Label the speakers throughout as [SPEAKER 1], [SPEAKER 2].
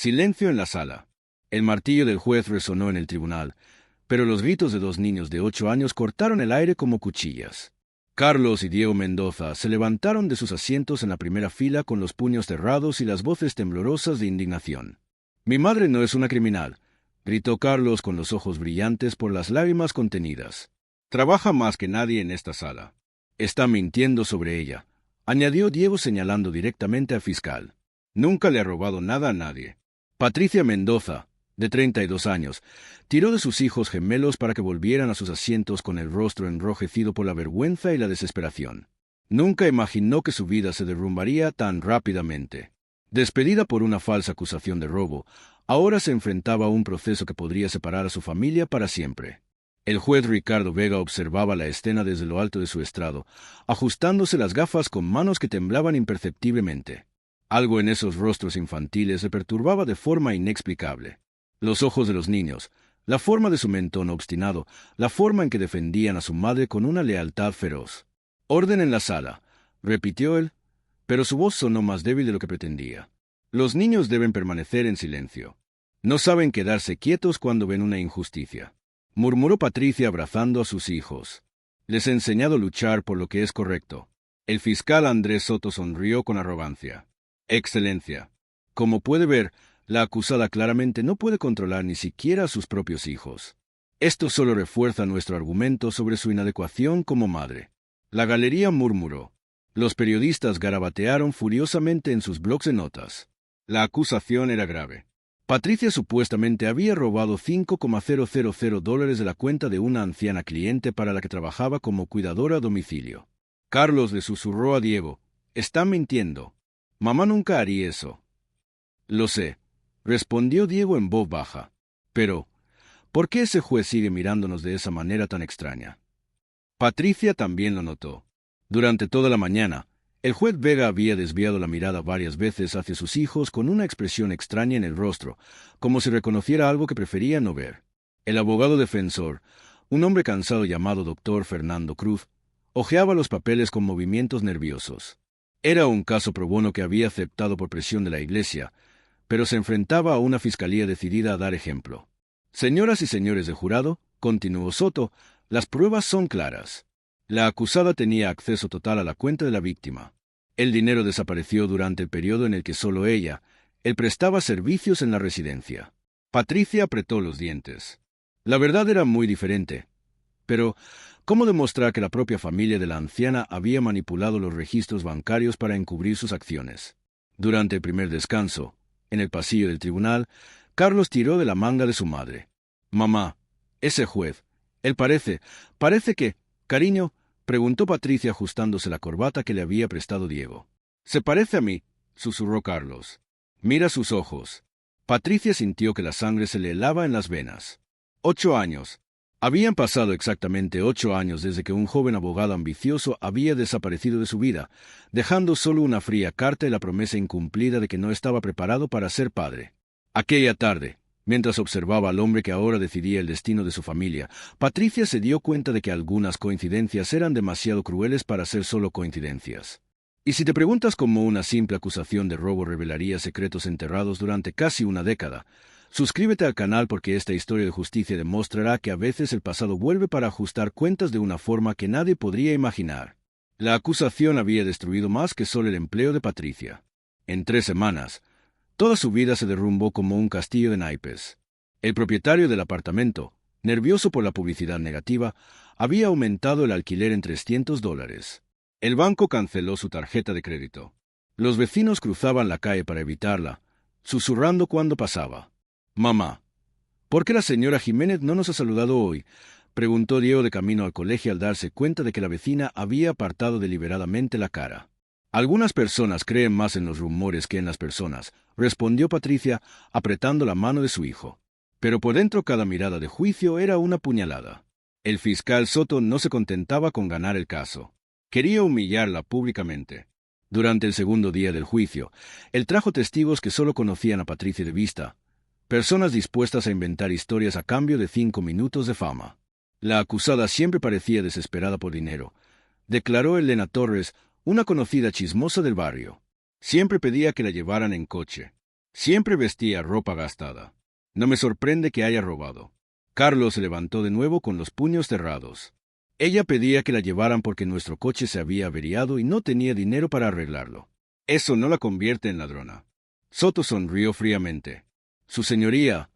[SPEAKER 1] Silencio en la sala. El martillo del juez resonó en el tribunal, pero los gritos de dos niños de 8 años cortaron el aire como cuchillas. Carlos y Diego Mendoza se levantaron de sus asientos en la primera fila con los puños cerrados y las voces temblorosas de indignación. «Mi madre no es una criminal», gritó Carlos con los ojos brillantes por las lágrimas contenidas. «Trabaja más que nadie en esta sala. Está mintiendo sobre ella», añadió Diego señalando directamente al fiscal. «Nunca le ha robado nada a nadie». Patricia Mendoza, de 32 años, tiró de sus hijos gemelos para que volvieran a sus asientos con el rostro enrojecido por la vergüenza y la desesperación. Nunca imaginó que su vida se derrumbaría tan rápidamente. Despedida por una falsa acusación de robo, ahora se enfrentaba a un proceso que podría separar a su familia para siempre. El juez Ricardo Vega observaba la escena desde lo alto de su estrado, ajustándose las gafas con manos que temblaban imperceptiblemente. Algo en esos rostros infantiles le perturbaba de forma inexplicable. Los ojos de los niños, la forma de su mentón obstinado, la forma en que defendían a su madre con una lealtad feroz. «Orden en la sala», repitió él, pero su voz sonó más débil de lo que pretendía. «Los niños deben permanecer en silencio. No saben quedarse quietos cuando ven una injusticia», murmuró Patricia abrazando a sus hijos. «Les he enseñado a luchar por lo que es correcto». El fiscal Andrés Soto sonrió con arrogancia. «Excelencia, como puede ver, la acusada claramente no puede controlar ni siquiera a sus propios hijos. Esto solo refuerza nuestro argumento sobre su inadecuación como madre». La galería murmuró. Los periodistas garabatearon furiosamente en sus blocs de notas. La acusación era grave. Patricia supuestamente había robado $5,000 de la cuenta de una anciana cliente para la que trabajaba como cuidadora a domicilio. Carlos le susurró a Diego: «Está mintiendo. Mamá nunca haría eso». «Lo sé», respondió Diego en voz baja. «Pero, ¿por qué ese juez sigue mirándonos de esa manera tan extraña?» Patricia también lo notó. Durante toda la mañana, el juez Vega había desviado la mirada varias veces hacia sus hijos con una expresión extraña en el rostro, como si reconociera algo que prefería no ver. El abogado defensor, un hombre cansado llamado doctor Fernando Cruz, hojeaba los papeles con movimientos nerviosos. Era un caso pro bono que había aceptado por presión de la Iglesia, pero se enfrentaba a una fiscalía decidida a dar ejemplo. «Señoras y señores de jurado», continuó Soto, «las pruebas son claras. La acusada tenía acceso total a la cuenta de la víctima. El dinero desapareció durante el periodo en el que solo él prestaba servicios en la residencia». Patricia apretó los dientes. La verdad era muy diferente. Pero, ¿cómo demostrar que la propia familia de la anciana había manipulado los registros bancarios para encubrir sus acciones? Durante el primer descanso, en el pasillo del tribunal, Carlos tiró de la manga de su madre. «Mamá, ese juez, él parece que, cariño», preguntó Patricia ajustándose la corbata que le había prestado Diego. «Se parece a mí», susurró Carlos. «Mira sus ojos». Patricia sintió que la sangre se le helaba en las venas. 8 años. Habían pasado exactamente 8 años desde que un joven abogado ambicioso había desaparecido de su vida, dejando solo una fría carta y la promesa incumplida de que no estaba preparado para ser padre. Aquella tarde, mientras observaba al hombre que ahora decidía el destino de su familia, Patricia se dio cuenta de que algunas coincidencias eran demasiado crueles para ser solo coincidencias. Y si te preguntas cómo una simple acusación de robo revelaría secretos enterrados durante casi una década, suscríbete al canal porque esta historia de justicia demostrará que a veces el pasado vuelve para ajustar cuentas de una forma que nadie podría imaginar. La acusación había destruido más que solo el empleo de Patricia. En 3 semanas, toda su vida se derrumbó como un castillo de naipes. El propietario del apartamento, nervioso por la publicidad negativa, había aumentado el alquiler en $300. El banco canceló su tarjeta de crédito. Los vecinos cruzaban la calle para evitarla, susurrando cuando pasaba. «Mamá, ¿por qué la señora Jiménez no nos ha saludado hoy?», preguntó Diego de camino al colegio al darse cuenta de que la vecina había apartado deliberadamente la cara. «Algunas personas creen más en los rumores que en las personas», respondió Patricia, apretando la mano de su hijo. Pero por dentro cada mirada de juicio era una puñalada. El fiscal Soto no se contentaba con ganar el caso. Quería humillarla públicamente. Durante el segundo día del juicio, él trajo testigos que solo conocían a Patricia de vista, personas dispuestas a inventar historias a cambio de 5 minutos de fama. La acusada siempre parecía desesperada por dinero, declaró Elena Torres, una conocida chismosa del barrio. Siempre pedía que la llevaran en coche. Siempre vestía ropa gastada. No me sorprende que haya robado. Carlos se levantó de nuevo con los puños cerrados. Ella pedía que la llevaran porque nuestro coche se había averiado y no tenía dinero para arreglarlo. Eso no la convierte en ladrona. Soto sonrió fríamente. Su señoría,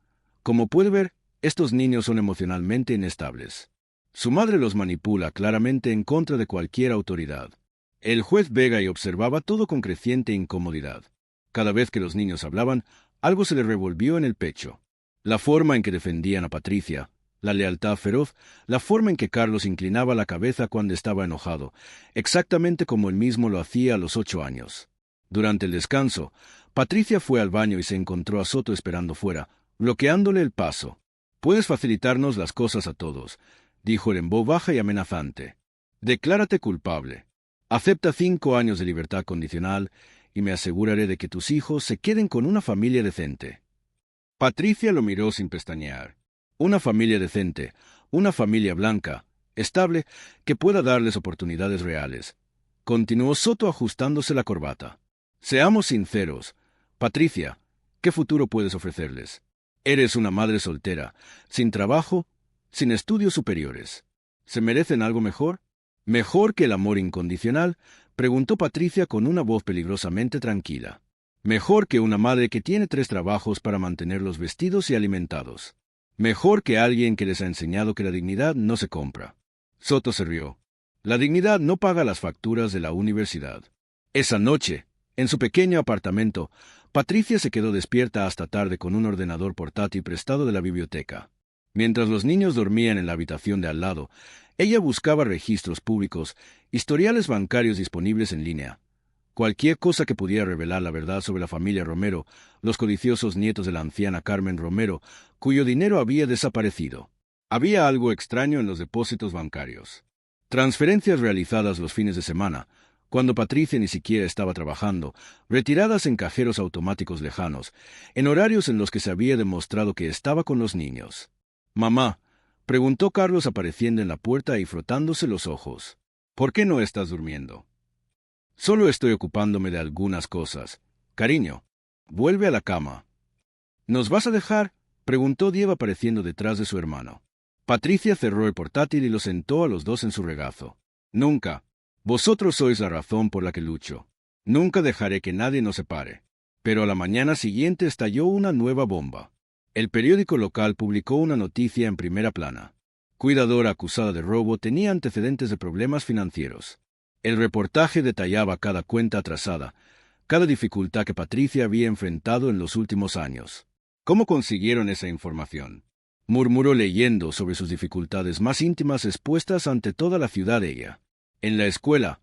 [SPEAKER 1] como puede ver, estos niños son emocionalmente inestables. Su madre los manipula claramente en contra de cualquier autoridad. El juez Vega y observaba todo con creciente incomodidad. Cada vez que los niños hablaban, algo se le revolvió en el pecho. La forma en que defendían a Patricia, la lealtad feroz, la forma en que Carlos inclinaba la cabeza cuando estaba enojado, exactamente como él mismo lo hacía a los 8 años. Durante el descanso, Patricia fue al baño y se encontró a Soto esperando fuera, bloqueándole el paso. «Puedes facilitarnos las cosas a todos», dijo él en voz baja y amenazante. «Declárate culpable. Acepta 5 años de libertad condicional y me aseguraré de que tus hijos se queden con una familia decente». Patricia lo miró sin pestañear. Una familia decente, una familia blanca, estable, que pueda darles oportunidades reales. Continuó Soto ajustándose la corbata. «Seamos sinceros. Patricia, ¿qué futuro puedes ofrecerles? Eres una madre soltera, sin trabajo, sin estudios superiores. ¿Se merecen algo mejor? ¿Mejor que el amor incondicional?», preguntó Patricia con una voz peligrosamente tranquila. «Mejor que una madre que tiene 3 trabajos para mantenerlos vestidos y alimentados. Mejor que alguien que les ha enseñado que la dignidad no se compra». Soto se rió. «La dignidad no paga las facturas de la universidad». Esa noche, en su pequeño apartamento, Patricia se quedó despierta hasta tarde con un ordenador portátil prestado de la biblioteca. Mientras los niños dormían en la habitación de al lado, ella buscaba registros públicos, historiales bancarios disponibles en línea. Cualquier cosa que pudiera revelar la verdad sobre la familia Romero, los codiciosos nietos de la anciana Carmen Romero, cuyo dinero había desaparecido. Había algo extraño en los depósitos bancarios. Transferencias realizadas los fines de semana, cuando Patricia ni siquiera estaba trabajando, retiradas en cajeros automáticos lejanos, en horarios en los que se había demostrado que estaba con los niños. «Mamá», preguntó Carlos apareciendo en la puerta y frotándose los ojos, «¿por qué no estás durmiendo?» «Solo estoy ocupándome de algunas cosas. Cariño, vuelve a la cama». «¿Nos vas a dejar?», preguntó Diego apareciendo detrás de su hermano. Patricia cerró el portátil y lo sentó a los dos en su regazo. «Nunca. Vosotros sois la razón por la que lucho. Nunca dejaré que nadie nos separe». Pero a la mañana siguiente estalló una nueva bomba. El periódico local publicó una noticia en primera plana. Cuidadora acusada de robo tenía antecedentes de problemas financieros. El reportaje detallaba cada cuenta atrasada, cada dificultad que Patricia había enfrentado en los últimos años. «¿Cómo consiguieron esa información?», murmuró leyendo sobre sus dificultades más íntimas expuestas ante toda la ciudad de ella. En la escuela,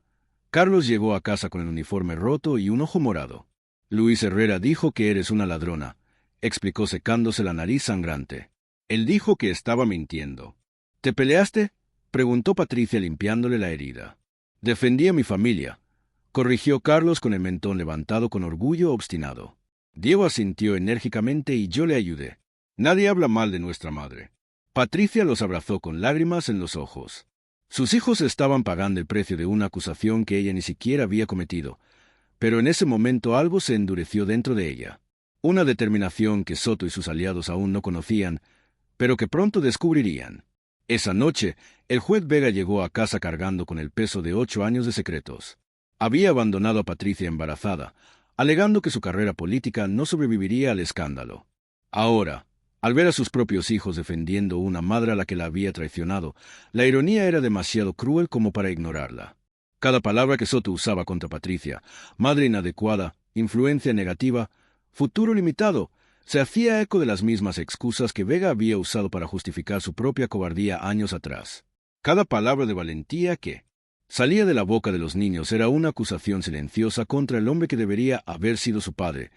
[SPEAKER 1] Carlos llegó a casa con el uniforme roto y un ojo morado. «Luis Herrera dijo que eres una ladrona», explicó secándose la nariz sangrante. «Él dijo que estaba mintiendo». «¿Te peleaste?», preguntó Patricia limpiándole la herida. «Defendí a mi familia», corrigió Carlos con el mentón levantado con orgullo obstinado. Diego asintió enérgicamente y yo le ayudé. «Nadie habla mal de nuestra madre». Patricia los abrazó con lágrimas en los ojos. Sus hijos estaban pagando el precio de una acusación que ella ni siquiera había cometido, pero en ese momento algo se endureció dentro de ella. Una determinación que Soto y sus aliados aún no conocían, pero que pronto descubrirían. Esa noche, el juez Vega llegó a casa cargando con el peso de 8 años de secretos. Había abandonado a Patricia embarazada, alegando que su carrera política no sobreviviría al escándalo. Ahora, al ver a sus propios hijos defendiendo una madre a la que la había traicionado, la ironía era demasiado cruel como para ignorarla. Cada palabra que Soto usaba contra Patricia, madre inadecuada, influencia negativa, futuro limitado, se hacía eco de las mismas excusas que Vega había usado para justificar su propia cobardía años atrás. Cada palabra de valentía que salía de la boca de los niños era una acusación silenciosa contra el hombre que debería haber sido su padre,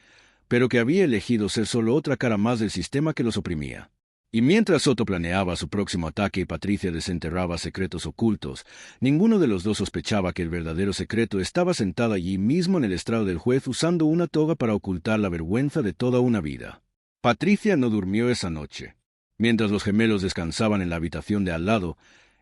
[SPEAKER 1] pero que había elegido ser solo otra cara más del sistema que los oprimía. Y mientras Soto planeaba su próximo ataque y Patricia desenterraba secretos ocultos, ninguno de los dos sospechaba que el verdadero secreto estaba sentado allí mismo en el estrado del juez usando una toga para ocultar la vergüenza de toda una vida. Patricia no durmió esa noche. Mientras los gemelos descansaban en la habitación de al lado,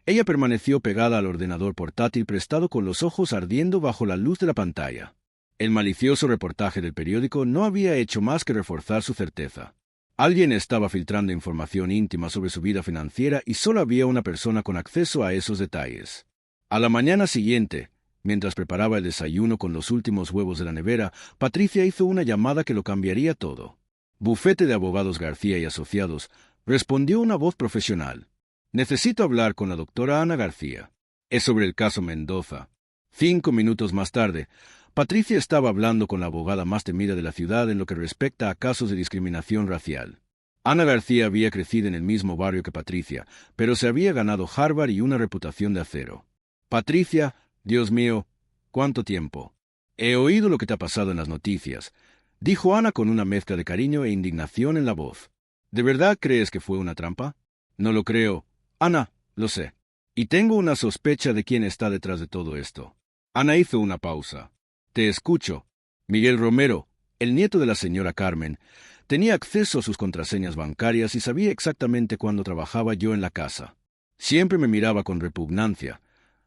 [SPEAKER 1] ella permaneció pegada al ordenador portátil prestado con los ojos ardiendo bajo la luz de la pantalla. El malicioso reportaje del periódico no había hecho más que reforzar su certeza. Alguien estaba filtrando información íntima sobre su vida financiera y solo había una persona con acceso a esos detalles. A la mañana siguiente, mientras preparaba el desayuno con los últimos huevos de la nevera, Patricia hizo una llamada que lo cambiaría todo. Bufete de Abogados García y Asociados, respondió una voz profesional. Necesito hablar con la doctora Ana García. Es sobre el caso Mendoza. 5 minutos más tarde, Patricia estaba hablando con la abogada más temida de la ciudad en lo que respecta a casos de discriminación racial. Ana García había crecido en el mismo barrio que Patricia, pero se había ganado Harvard y una reputación de acero. Patricia, Dios mío, ¿cuánto tiempo? He oído lo que te ha pasado en las noticias, dijo Ana con una mezcla de cariño e indignación en la voz. ¿De verdad crees que fue una trampa? No lo creo. Ana, lo sé. Y tengo una sospecha de quién está detrás de todo esto. Ana hizo una pausa. Te escucho. Miguel Romero, el nieto de la señora Carmen, tenía acceso a sus contraseñas bancarias y sabía exactamente cuándo trabajaba yo en la casa. Siempre me miraba con repugnancia,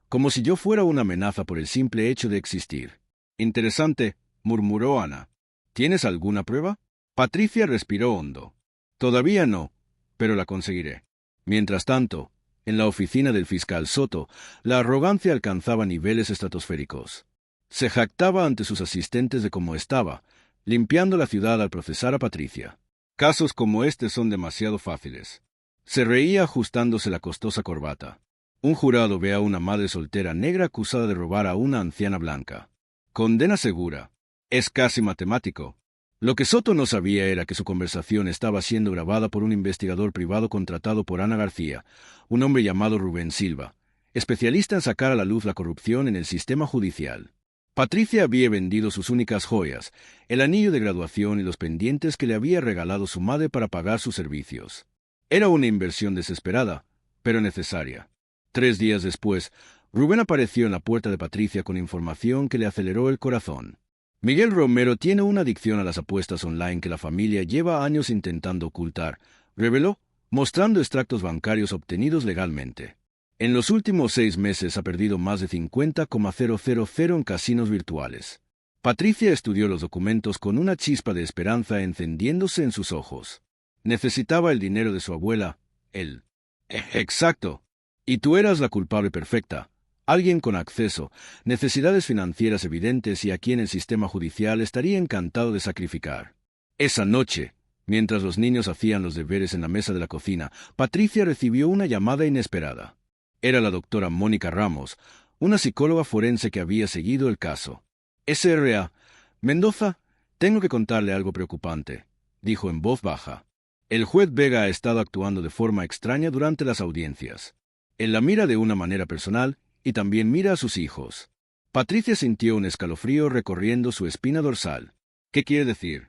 [SPEAKER 1] como si yo fuera una amenaza por el simple hecho de existir. Interesante, murmuró Ana. ¿Tienes alguna prueba? Patricia respiró hondo. Todavía no, pero la conseguiré. Mientras tanto, en la oficina del fiscal Soto, la arrogancia alcanzaba niveles estratosféricos. Se jactaba ante sus asistentes de cómo estaba, limpiando la ciudad al procesar a Patricia. Casos como este son demasiado fáciles. Se reía ajustándose la costosa corbata. Un jurado ve a una madre soltera negra acusada de robar a una anciana blanca. Condena segura. Es casi matemático. Lo que Soto no sabía era que su conversación estaba siendo grabada por un investigador privado contratado por Ana García, un hombre llamado Rubén Silva, especialista en sacar a la luz la corrupción en el sistema judicial. Patricia había vendido sus únicas joyas, el anillo de graduación y los pendientes que le había regalado su madre para pagar sus servicios. Era una inversión desesperada, pero necesaria. 3 días después, Rubén apareció en la puerta de Patricia con información que le aceleró el corazón. Miguel Romero tiene una adicción a las apuestas online que la familia lleva años intentando ocultar, reveló, mostrando extractos bancarios obtenidos legalmente. En los últimos 6 meses ha perdido más de 50,000 en casinos virtuales. Patricia estudió los documentos con una chispa de esperanza encendiéndose en sus ojos. Necesitaba el dinero de su abuela, él. Exacto. Y tú eras la culpable perfecta. Alguien con acceso, necesidades financieras evidentes y a quien el sistema judicial estaría encantado de sacrificar. Esa noche, mientras los niños hacían los deberes en la mesa de la cocina, Patricia recibió una llamada inesperada. Era la doctora Mónica Ramos, una psicóloga forense que había seguido el caso. S.R.A. Mendoza, tengo que contarle algo preocupante, dijo en voz baja. El juez Vega ha estado actuando de forma extraña durante las audiencias. Él la mira de una manera personal y también mira a sus hijos. Patricia sintió un escalofrío recorriendo su espina dorsal. ¿Qué quiere decir?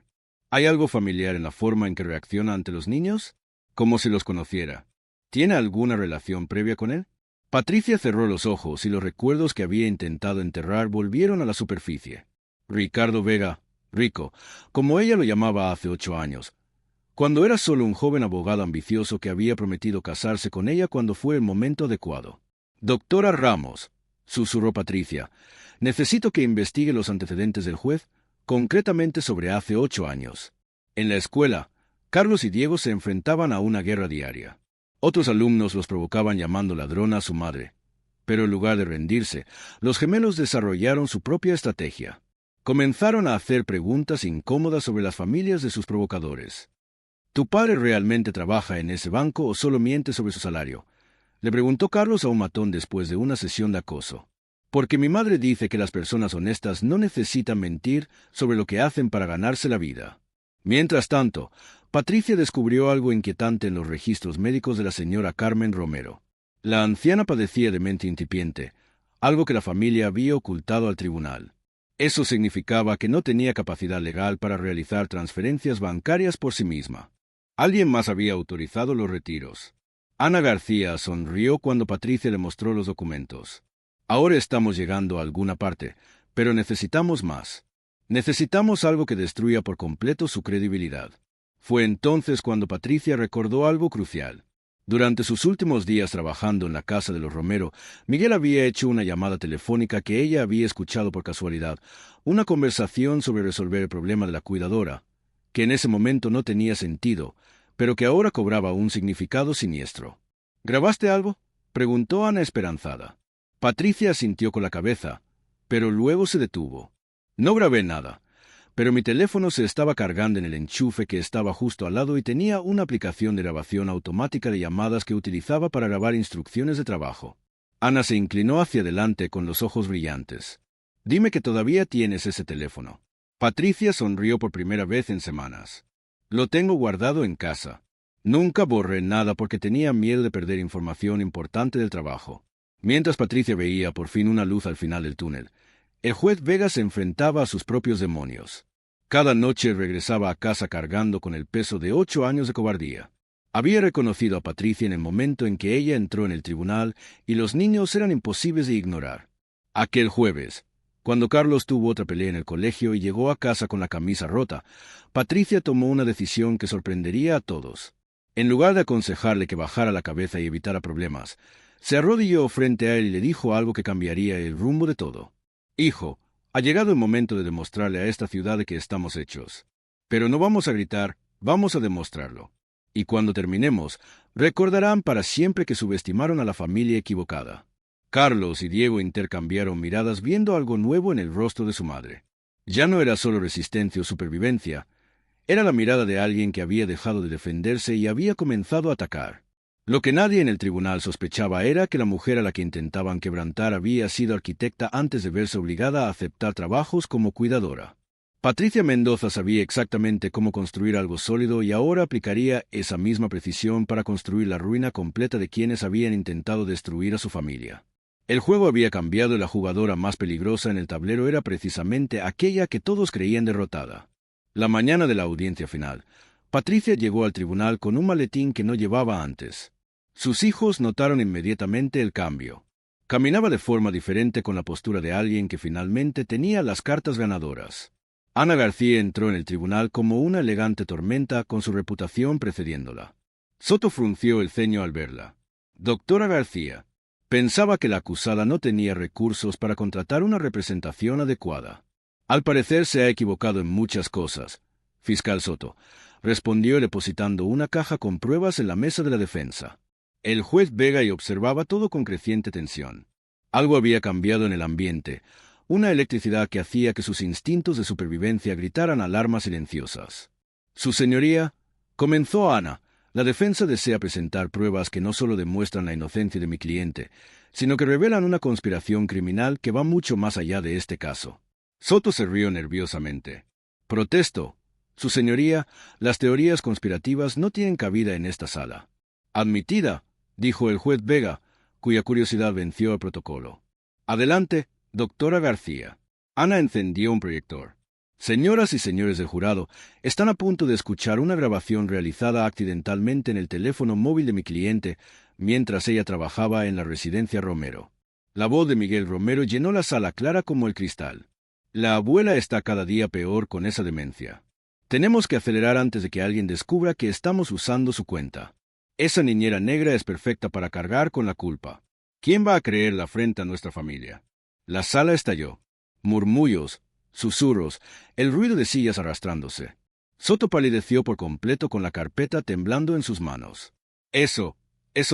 [SPEAKER 1] ¿Hay algo familiar en la forma en que reacciona ante los niños? Como si los conociera. ¿Tiene alguna relación previa con él? Patricia cerró los ojos y los recuerdos que había intentado enterrar volvieron a la superficie. Ricardo Vega, Rico, como ella lo llamaba hace 8 años, cuando era solo un joven abogado ambicioso que había prometido casarse con ella cuando fue el momento adecuado. Doctora Ramos, susurró Patricia, necesito que investigue los antecedentes del juez, concretamente sobre hace 8 años. En la escuela, Carlos y Diego se enfrentaban a una guerra diaria. Otros alumnos los provocaban llamando ladrona a su madre. Pero en lugar de rendirse, los gemelos desarrollaron su propia estrategia. Comenzaron a hacer preguntas incómodas sobre las familias de sus provocadores. ¿Tu padre realmente trabaja en ese banco o solo miente sobre su salario?, le preguntó Carlos a un matón después de una sesión de acoso. Porque mi madre dice que las personas honestas no necesitan mentir sobre lo que hacen para ganarse la vida. Mientras tanto, Patricia descubrió algo inquietante en los registros médicos de la señora Carmen Romero. La anciana padecía de mente incipiente, algo que la familia había ocultado al tribunal. Eso significaba que no tenía capacidad legal para realizar transferencias bancarias por sí misma. Alguien más había autorizado los retiros. Ana García sonrió cuando Patricia le mostró los documentos. Ahora estamos llegando a alguna parte, pero necesitamos más. Necesitamos algo que destruya por completo su credibilidad. Fue entonces cuando Patricia recordó algo crucial. Durante sus últimos días trabajando en la casa de los Romero, Miguel había hecho una llamada telefónica que ella había escuchado por casualidad, una conversación sobre resolver el problema de la cuidadora, que en ese momento no tenía sentido, pero que ahora cobraba un significado siniestro. ¿Grabaste algo?, preguntó Ana esperanzada. Patricia asintió con la cabeza, pero luego se detuvo. No grabé nada, pero mi teléfono se estaba cargando en el enchufe que estaba justo al lado y tenía una aplicación de grabación automática de llamadas que utilizaba para grabar instrucciones de trabajo. Ana se inclinó hacia adelante con los ojos brillantes. Dime que todavía tienes ese teléfono. Patricia sonrió por primera vez en semanas. Lo tengo guardado en casa. Nunca borré nada porque tenía miedo de perder información importante del trabajo. Mientras Patricia veía por fin una luz al final del túnel, el juez Vega se enfrentaba a sus propios demonios. Cada noche regresaba a casa cargando con el peso de 8 años de cobardía. Había reconocido a Patricia en el momento en que ella entró en el tribunal y los niños eran imposibles de ignorar. Aquel jueves, cuando Carlos tuvo otra pelea en el colegio y llegó a casa con la camisa rota, Patricia tomó una decisión que sorprendería a todos. En lugar de aconsejarle que bajara la cabeza y evitara problemas, se arrodilló frente a él y le dijo algo que cambiaría el rumbo de todo. Hijo, ha llegado el momento de demostrarle a esta ciudad de que estamos hechos. Pero no vamos a gritar, vamos a demostrarlo. Y cuando terminemos, recordarán para siempre que subestimaron a la familia equivocada. Carlos y Diego intercambiaron miradas viendo algo nuevo en el rostro de su madre. Ya no era solo resistencia o supervivencia, era la mirada de alguien que había dejado de defenderse y había comenzado a atacar. Lo que nadie en el tribunal sospechaba era que la mujer a la que intentaban quebrantar había sido arquitecta antes de verse obligada a aceptar trabajos como cuidadora. Patricia Mendoza sabía exactamente cómo construir algo sólido y ahora aplicaría esa misma precisión para construir la ruina completa de quienes habían intentado destruir a su familia. El juego había cambiado y la jugadora más peligrosa en el tablero era precisamente aquella que todos creían derrotada. La mañana de la audiencia final, Patricia llegó al tribunal con un maletín que no llevaba antes. Sus hijos notaron inmediatamente el cambio. Caminaba de forma diferente con la postura de alguien que finalmente tenía las cartas ganadoras. Ana García entró en el tribunal como una elegante tormenta con su reputación precediéndola. Soto frunció el ceño al verla. Doctora García, pensaba que la acusada no tenía recursos para contratar una representación adecuada. Al parecer se ha equivocado en muchas cosas, fiscal Soto, respondió depositando una caja con pruebas en la mesa de la defensa. El juez Vega y observaba todo con creciente tensión. Algo había cambiado en el ambiente, una electricidad que hacía que sus instintos de supervivencia gritaran alarmas silenciosas. Su señoría, comenzó Ana, la defensa desea presentar pruebas que no solo demuestran la inocencia de mi cliente, sino que revelan una conspiración criminal que va mucho más allá de este caso. Soto se rió nerviosamente. Protesto. Su señoría, las teorías conspirativas no tienen cabida en esta sala. Admitida, dijo el juez Vega, cuya curiosidad venció el protocolo. Adelante, doctora García. Ana encendió un proyector. Señoras y señores del jurado, están a punto de escuchar una grabación realizada accidentalmente en el teléfono móvil de mi cliente mientras ella trabajaba en la residencia Romero. La voz de Miguel Romero llenó la sala clara como el cristal. La abuela está cada día peor con esa demencia. Tenemos que acelerar antes de que alguien descubra que estamos usando su cuenta. Esa niñera negra es perfecta para cargar con la culpa. ¿Quién va a creer la afrenta a nuestra familia? La sala estalló. Murmullos, susurros, el ruido de sillas arrastrándose. Soto palideció por completo con la carpeta temblando en sus manos. Eso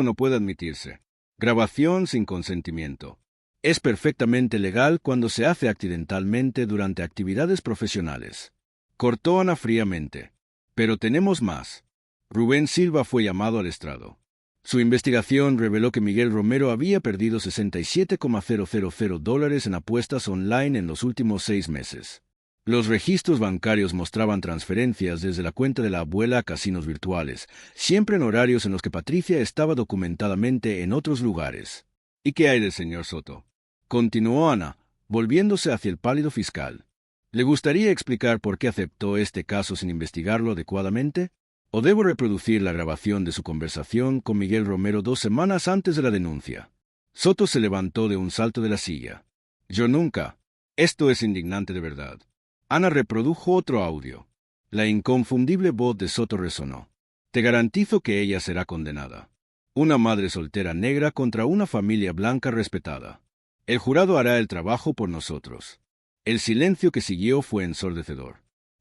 [SPEAKER 1] no puede admitirse. Grabación sin consentimiento. Es perfectamente legal cuando se hace accidentalmente durante actividades profesionales. Cortó Ana fríamente. Pero tenemos más. Rubén Silva fue llamado al estrado. Su investigación reveló que Miguel Romero había perdido $67,000 en apuestas online en los últimos 6 meses. Los registros bancarios mostraban transferencias desde la cuenta de la abuela a casinos virtuales, siempre en horarios en los que Patricia estaba documentadamente en otros lugares. ¿Y qué hay del señor Soto?, continuó Ana, volviéndose hacia el pálido fiscal. ¿Le gustaría explicar por qué aceptó este caso sin investigarlo adecuadamente? ¿O debo reproducir la grabación de su conversación con Miguel Romero 2 semanas antes de la denuncia? Soto se levantó de un salto de la silla. Yo nunca. Esto es indignante de verdad. Ana reprodujo otro audio. La inconfundible voz de Soto resonó. Te garantizo que ella será condenada. Una madre soltera negra contra una familia blanca respetada. El jurado hará el trabajo por nosotros. El silencio que siguió fue ensordecedor.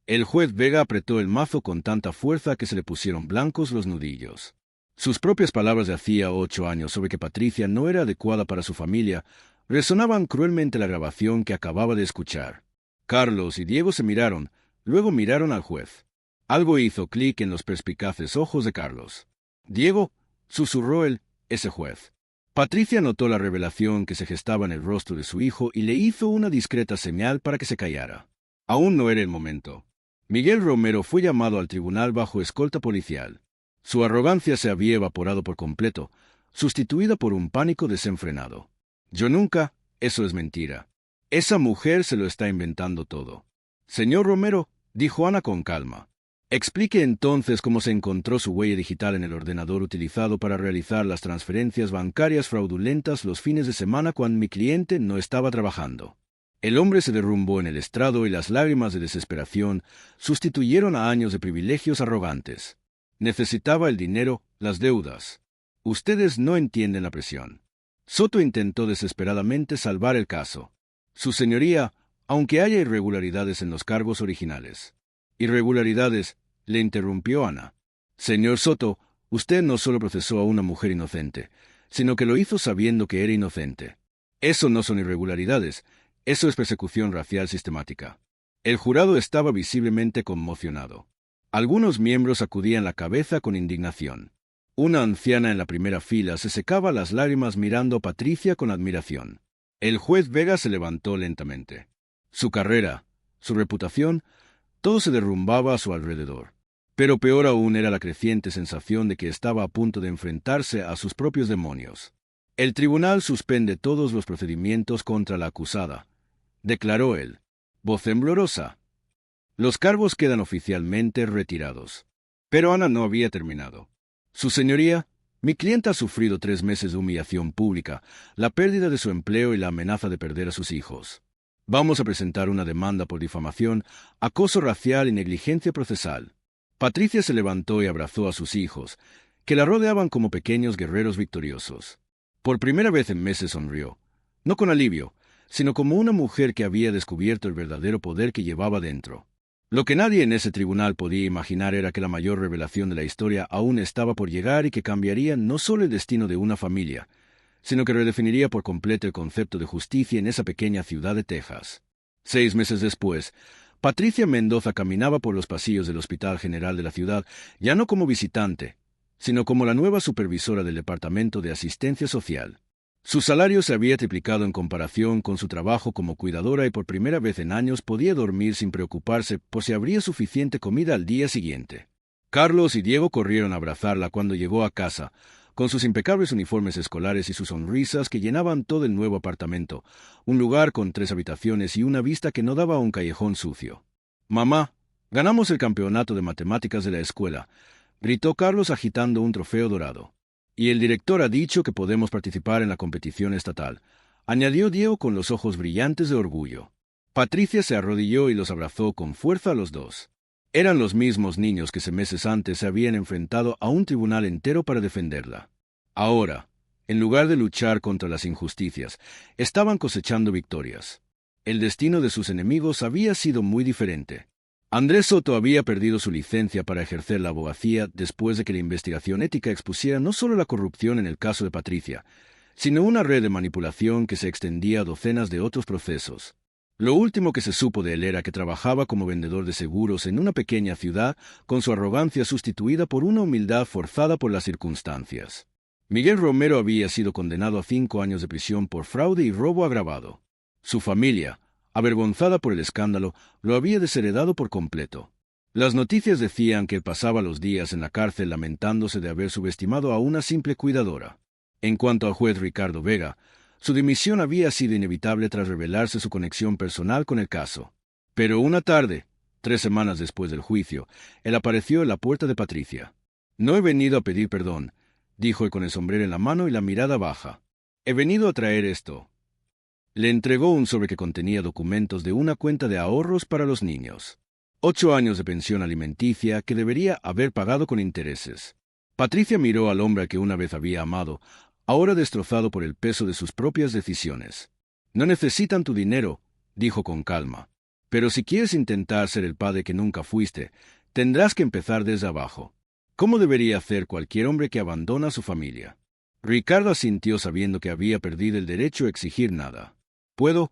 [SPEAKER 1] El juez Vega apretó el mazo con tanta fuerza que se le pusieron blancos los nudillos. Sus propias palabras de hacía 8 años sobre que Patricia no era adecuada para su familia resonaban cruelmente la grabación que acababa de escuchar. Carlos y Diego se miraron, luego miraron al juez. Algo hizo clic en los perspicaces ojos de Carlos. «Diego», susurró ese juez. Patricia notó la revelación que se gestaba en el rostro de su hijo y le hizo una discreta señal para que se callara. Aún no era el momento. Miguel Romero fue llamado al tribunal bajo escolta policial. Su arrogancia se había evaporado por completo, sustituida por un pánico desenfrenado. «Yo nunca», eso es mentira. Esa mujer se lo está inventando todo. «Señor Romero», dijo Ana con calma. «Explique entonces cómo se encontró su huella digital en el ordenador utilizado para realizar las transferencias bancarias fraudulentas los fines de semana cuando mi cliente no estaba trabajando». El hombre se derrumbó en el estrado y las lágrimas de desesperación sustituyeron a años de privilegios arrogantes. Necesitaba el dinero, las deudas. Ustedes no entienden la presión. Soto intentó desesperadamente salvar el caso. «Su señoría, aunque haya irregularidades en los cargos originales». «¿Irregularidades?», le interrumpió Ana. «Señor Soto, usted no solo procesó a una mujer inocente, sino que lo hizo sabiendo que era inocente. Eso no son irregularidades, eso es persecución racial sistemática». El jurado estaba visiblemente conmocionado. Algunos miembros sacudían la cabeza con indignación. Una anciana en la primera fila se secaba las lágrimas mirando a Patricia con admiración. El juez Vega se levantó lentamente. Su carrera, su reputación, todo se derrumbaba a su alrededor. Pero peor aún era la creciente sensación de que estaba a punto de enfrentarse a sus propios demonios. «El tribunal suspende todos los procedimientos contra la acusada», declaró él, voz temblorosa. «Los cargos quedan oficialmente retirados». Pero Ana no había terminado. «Su señoría, mi clienta ha sufrido 3 meses de humillación pública, la pérdida de su empleo y la amenaza de perder a sus hijos. Vamos a presentar una demanda por difamación, acoso racial y negligencia procesal». Patricia se levantó y abrazó a sus hijos, que la rodeaban como pequeños guerreros victoriosos. Por primera vez en meses sonrió, no con alivio, sino como una mujer que había descubierto el verdadero poder que llevaba dentro. Lo que nadie en ese tribunal podía imaginar era que la mayor revelación de la historia aún estaba por llegar y que cambiaría no solo el destino de una familia, sino que redefiniría por completo el concepto de justicia en esa pequeña ciudad de Texas. 6 meses después, Patricia Mendoza caminaba por los pasillos del Hospital General de la ciudad, ya no como visitante, sino como la nueva supervisora del Departamento de Asistencia Social. Su salario se había triplicado en comparación con su trabajo como cuidadora y por primera vez en años podía dormir sin preocuparse por si habría suficiente comida al día siguiente. Carlos y Diego corrieron a abrazarla cuando llegó a casa, con sus impecables uniformes escolares y sus sonrisas que llenaban todo el nuevo apartamento, un lugar con 3 habitaciones y una vista que no daba a un callejón sucio. «Mamá, ganamos el campeonato de matemáticas de la escuela», gritó Carlos agitando un trofeo dorado. «Y el director ha dicho que podemos participar en la competición estatal», añadió Diego con los ojos brillantes de orgullo. Patricia se arrodilló y los abrazó con fuerza a los dos. Eran los mismos niños que 6 meses antes se habían enfrentado a un tribunal entero para defenderla. Ahora, en lugar de luchar contra las injusticias, estaban cosechando victorias. El destino de sus enemigos había sido muy diferente. Andrés Soto había perdido su licencia para ejercer la abogacía después de que la investigación ética expusiera no solo la corrupción en el caso de Patricia, sino una red de manipulación que se extendía a docenas de otros procesos. Lo último que se supo de él era que trabajaba como vendedor de seguros en una pequeña ciudad, con su arrogancia sustituida por una humildad forzada por las circunstancias. Miguel Romero había sido condenado a 5 años de prisión por fraude y robo agravado. Su familia, avergonzada por el escándalo, lo había desheredado por completo. Las noticias decían que él pasaba los días en la cárcel lamentándose de haber subestimado a una simple cuidadora. En cuanto al juez Ricardo Vega, su dimisión había sido inevitable tras revelarse su conexión personal con el caso. Pero una tarde, 3 semanas después del juicio, él apareció en la puerta de Patricia. «No he venido a pedir perdón», dijo él con el sombrero en la mano y la mirada baja. «He venido a traer esto». Le entregó un sobre que contenía documentos de una cuenta de ahorros para los niños. 8 años de pensión alimenticia que debería haber pagado con intereses. Patricia miró al hombre que una vez había amado, ahora destrozado por el peso de sus propias decisiones. No necesitan tu dinero, dijo con calma. Pero si quieres intentar ser el padre que nunca fuiste, tendrás que empezar desde abajo. ¿Cómo debería hacer cualquier hombre que abandona a su familia? Ricardo asintió sabiendo que había perdido el derecho a exigir nada. Puedo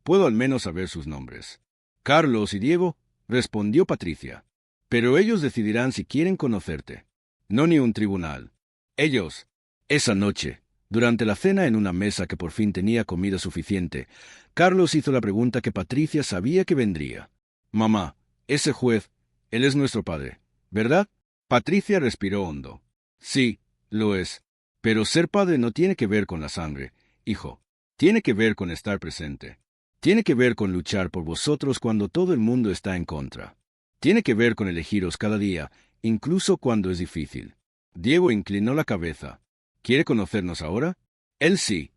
[SPEAKER 1] al menos saber sus nombres. Carlos y Diego, respondió Patricia. Pero ellos decidirán si quieren conocerte. No ni un tribunal. Ellos. Esa noche, durante la cena en una mesa que por fin tenía comida suficiente, Carlos hizo la pregunta que Patricia sabía que vendría. Mamá, ese juez, él es nuestro padre, ¿verdad? Patricia respiró hondo. Sí, lo es. Pero ser padre no tiene que ver con la sangre, hijo. Tiene que ver con estar presente. Tiene que ver con luchar por vosotros cuando todo el mundo está en contra. Tiene que ver con elegiros cada día, incluso cuando es difícil. Diego inclinó la cabeza. ¿Quiere conocernos ahora? Él sí,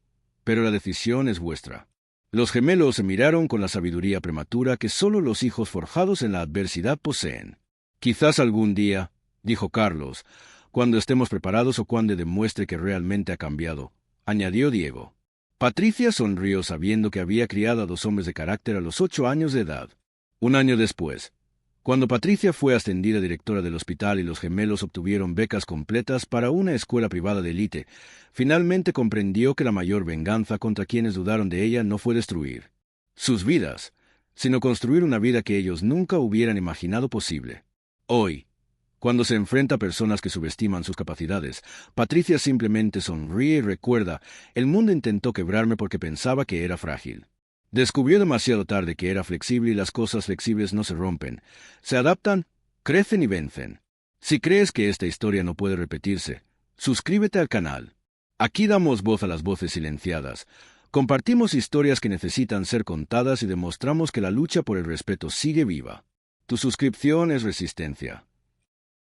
[SPEAKER 1] pero la decisión es vuestra. Los gemelos se miraron con la sabiduría prematura que solo los hijos forjados en la adversidad poseen. Quizás algún día, dijo Carlos, cuando estemos preparados o cuando demuestre que realmente ha cambiado, añadió Diego. Patricia sonrió sabiendo que había criado a dos hombres de carácter a los 8 años de edad. Un año después, cuando Patricia fue ascendida directora del hospital y los gemelos obtuvieron becas completas para una escuela privada de élite, finalmente comprendió que la mayor venganza contra quienes dudaron de ella no fue destruir sus vidas, sino construir una vida que ellos nunca hubieran imaginado posible. Hoy, cuando se enfrenta a personas que subestiman sus capacidades, Patricia simplemente sonríe y recuerda, el mundo intentó quebrarme porque pensaba que era frágil. Descubrió demasiado tarde que era flexible y las cosas flexibles no se rompen. Se adaptan, crecen y vencen. Si crees que esta historia no puede repetirse, suscríbete al canal. Aquí damos voz a las voces silenciadas. Compartimos historias que necesitan ser contadas y demostramos que la lucha por el respeto sigue viva. Tu suscripción es resistencia.